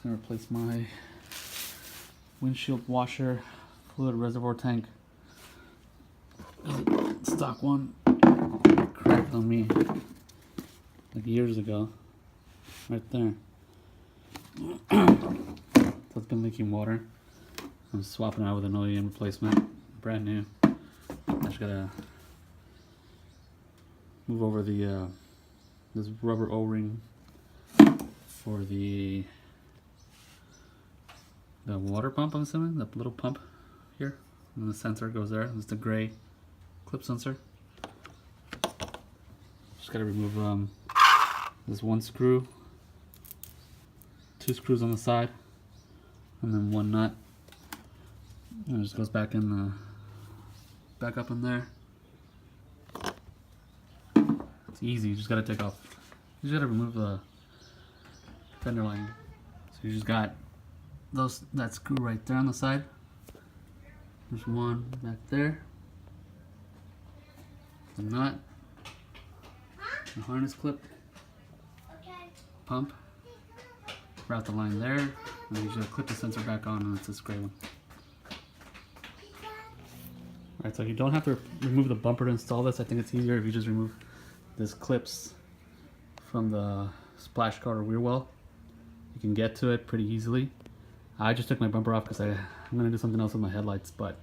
gonna replace my windshield washer fluid reservoir tank. Stock one cracked on me like years ago, right there. So it's been leaking water. I'm swapping it out with an OEM replacement, brand new. I just gotta move over the this rubber O-ring for the water pump, I'm assuming, the little pump here, and the sensor goes there. It's the gray clip sensor. Just gotta remove this one screw, 2 screws on the side, and then 1 nut. And it just goes back in back up in there. It's easy. You just gotta take off. You just gotta remove the fender lining. So you just got that screw right there on the side. There's one back there. The nut. The harness clip. Pump. Route the line there. And then you just clip the sensor back on, and it's this gray one. Alright, so you don't have to remove the bumper to install this. I think it's easier if you just remove these clips from the splash guard or rear well. You can get to it pretty easily. I just took my bumper off because I'm going to do something else with my headlights, but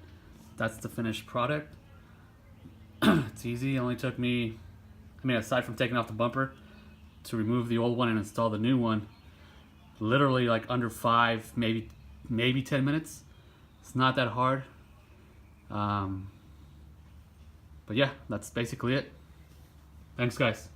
that's the finished product. It's easy. It only took me, aside from taking off the bumper, to remove the old one and install the new one, literally like under 5, maybe 10 minutes. It's not that hard. But yeah, that's basically it. Thanks, guys.